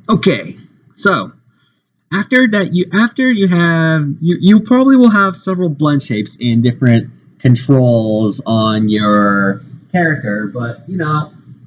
Okay, so after you have you probably will have several blend shapes and different controls on your character, but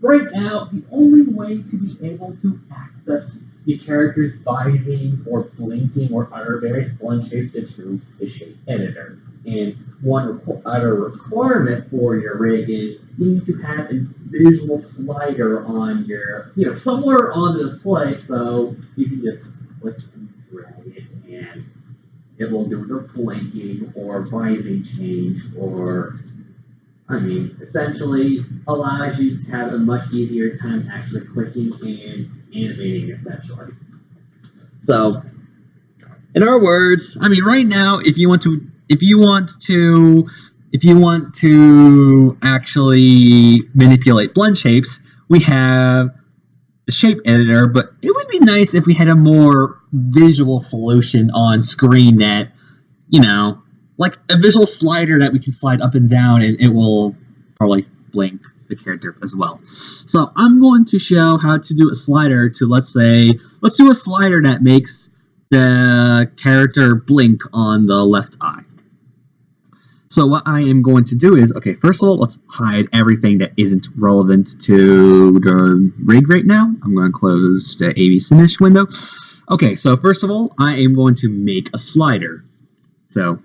right now the only way to be able to access the character's visings or blinking or other various blend shapes is through the shape editor. And one other requirement for your rig is you need to have a visual slider on your, somewhere on the display, so you can just click and drag it, and it will do the blinking or vising change, or essentially allows you to have a much easier time actually clicking and animating, essentially. So, in our words, right now, if you want to actually manipulate blend shapes, we have the shape editor, but it would be nice if we had a more visual solution on screen that, like a visual slider that we can slide up and down, and it will probably blink the character as well. So I'm going to show how to do a slider to, let's do a slider that makes the character blink on the left eye. So what I am going to do is, okay, first of all, let's hide everything that isn't relevant to the rig right now. I'm going to close the AV Finish window. Okay, so first of all, I am going to make a slider. So,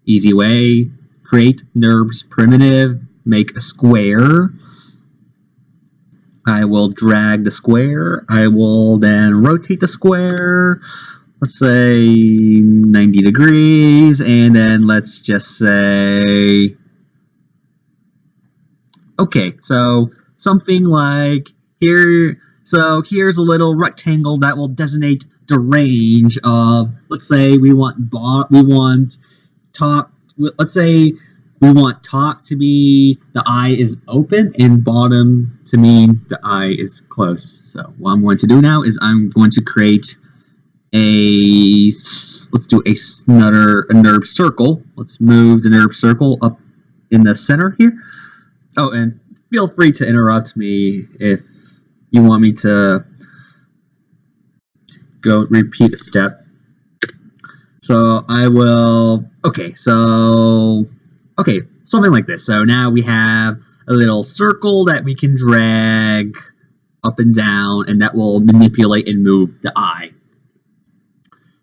easy way, create NURBS primitive, make a square. I will drag the square. I will then rotate the square. Let's say 90 degrees, and then let's just say, okay, so something like here, so here's a little rectangle that will designate the range of, let's say we want top, let's say we want top to be the eye is open and bottom to mean the eye is closed. So what I'm going to do now is I'm going to create let's do a NURB circle. Let's move the NURB circle up in the center here. Oh, and feel free to interrupt me if you want me to go repeat a step. So I will, okay, something like this. So now we have a little circle that we can drag up and down, and that will manipulate and move the eye.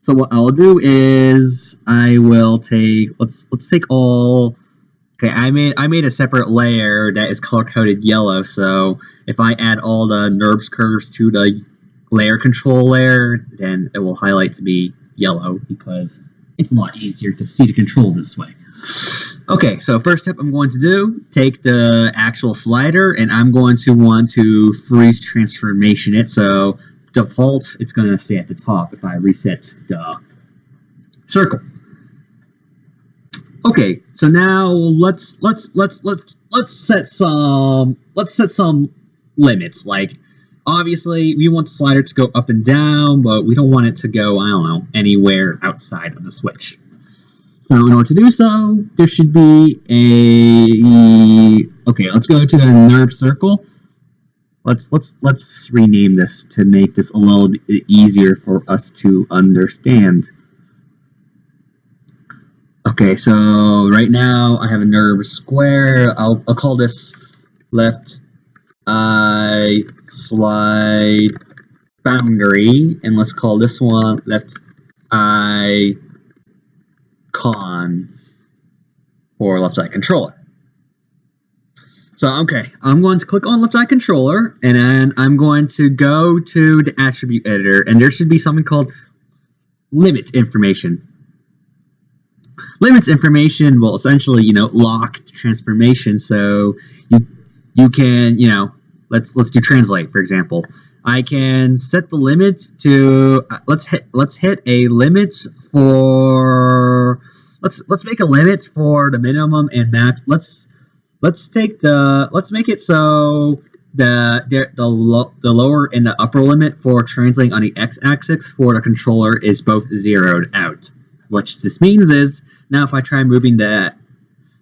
So what I'll do is I will take, let's take all, okay, I made a separate layer that is color-coded yellow, so if I add all the NURBS curves to the layer control layer, then it will highlight to be yellow because it's a lot easier to see the controls this way. Okay, so first step I'm going to do, take the actual slider, and I'm going to want to freeze transformation it, so default, it's going to stay at the top if I reset the circle. Okay, so now let's set some limits. Like, obviously we want the slider to go up and down, but we don't want it to go, I don't know, anywhere outside of the switch. So in order to do so, there should be a, okay, let's go to the NURB circle. Let's rename this to make this a little bit easier for us to understand. Okay, so right now I have a NURB square. I'll call this left eye slide boundary, and let's call this one left eye con for left eye controller. So, okay, I'm going to click on left eye controller, and then I'm going to go to the attribute editor, and there should be something called limit information. Limits information will essentially, lock the transformation, so you can, let's do translate, for example. I can set the limit to, let's hit a limit for, let's make a limit for the minimum and max. Let's make it so the lower and the upper limit for translating on the x-axis for the controller is both zeroed out. What this means is, now if I try moving the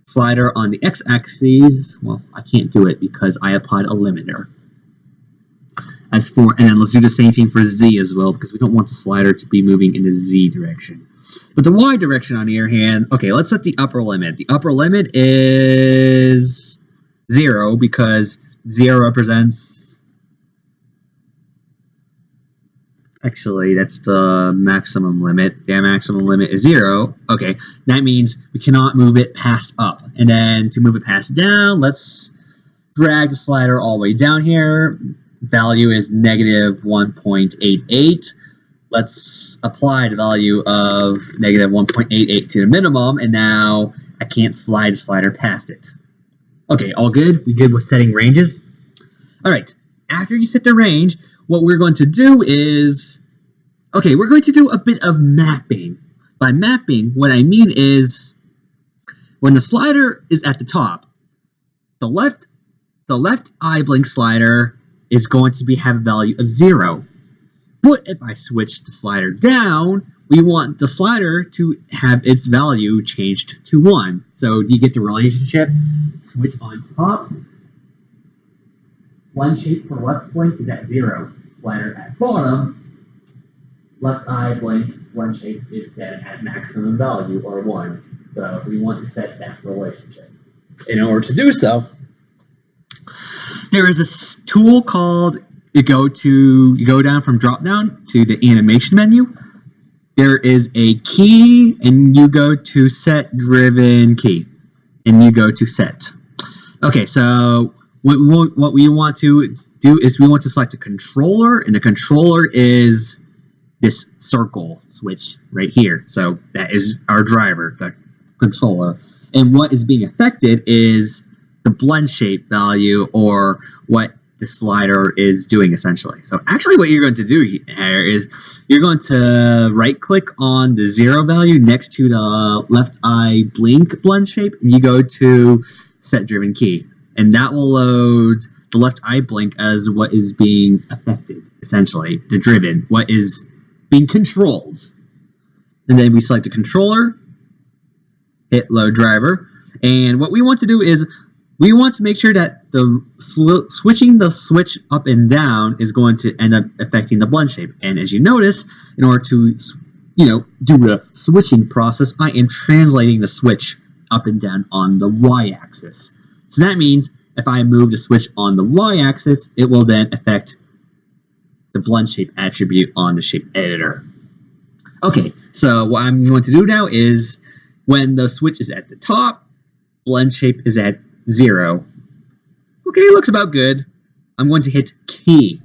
slider on the x-axis, well, I can't do it because I applied a limiter. as 4, and then let's do the same thing for Z as well, because we don't want the slider to be moving in the Z direction. But the Y direction, on the other hand, okay, let's set the upper limit. The upper limit is 0, because 0 represents... Actually, that's the maximum limit. The maximum limit is 0. Okay, that means we cannot move it past up. And then to move it past down, let's drag the slider all the way down here. Value is negative 1.88. Let's apply the value of negative 1.88 to the minimum, and now I can't slide the slider past it. Okay, all good? We good with setting ranges? Alright, after you set the range, what we're going to do is, okay, we're going to do a bit of mapping. By mapping, what I mean is, when the slider is at the top, the left eye blink slider is going to have a value of 0. But if I switch the slider down, we want the slider to have its value changed to 1. So do you get the relationship? Switch on top. Blend shape for left blink is at 0. Slider at bottom. Left eye blink blend shape is then at maximum value, or 1. So we want to set that relationship. In order to do so, there is a tool called, you go down from drop down to the animation menu. There is a key, and you go to set driven key, and you go to set. Okay, so what we want to do is we want to select a controller, and the controller is this circle switch right here. So that is our driver, the controller. And what is being affected is the blend shape value, or what the slider is doing, essentially. So actually what you're going to do here is you're going to right click on the 0 value next to the left eye blink blend shape, and you go to set driven key, and that will load the left eye blink as what is being affected, essentially, the driven, what is being controlled. And then we select the controller, hit load driver, and what we want to do is we want to make sure that the switching the switch up and down is going to end up affecting the blend shape. And as you notice, in order to do the switching process, I am translating the switch up and down on the y-axis. So that means if I move the switch on the y-axis, it will then affect the blend shape attribute on the shape editor. Okay, so what I'm going to do now is when the switch is at the top, blend shape is at 0. Okay, looks about good. I'm going to hit key.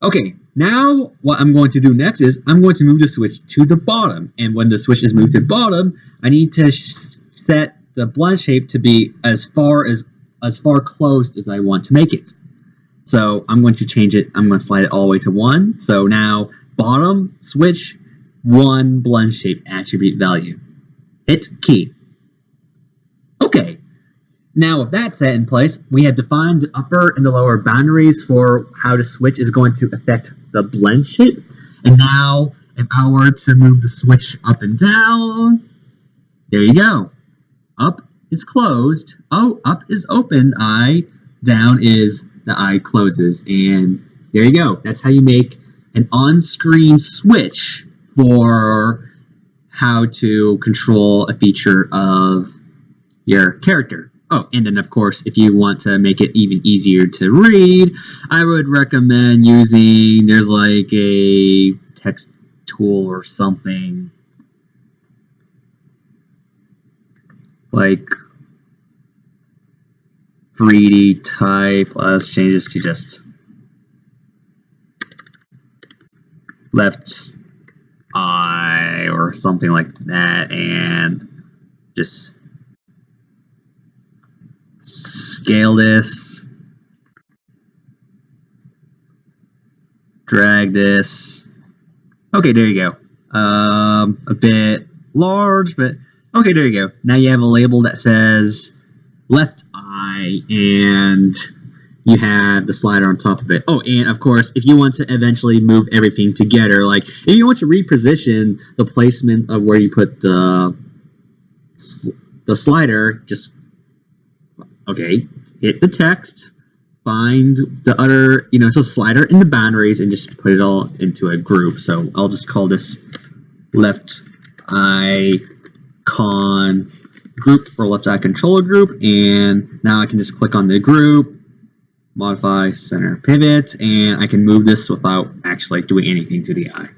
Okay, now what I'm going to do next is I'm going to move the switch to the bottom. And when the switch is moved to the bottom, I need to set the blend shape to be as far closed as I want to make it. So I'm going to change it. I'm going to slide it all the way to 1. So now bottom switch 1 blend shape attribute value. Hit key. Okay, now with that set in place, we have defined the upper and the lower boundaries for how the switch is going to affect the blend shape. And now, if I were to move the switch up and down, there you go. Up is closed, up is open eye, down is the eye closes. And there you go. That's how you make an on-screen switch for how to control a feature of your character. Oh, and then of course, if you want to make it even easier to read, I would recommend using, there's like a text tool or something, like 3D type. Let's change this to just left eye or something like that, and just scale this, drag this. Okay, there you go. A bit large, but okay, there you go. Now you have a label that says left eye, and you have the slider on top of it. Oh, and of course, if you want to eventually move everything together, like if you want to reposition the placement of where you put the slider, just okay, hit the text, find the other, it's a slider in the boundaries and just put it all into a group. So I'll just call this left icon group or left eye controller group. And now I can just click on the group, modify center pivot, and I can move this without actually doing anything to the eye.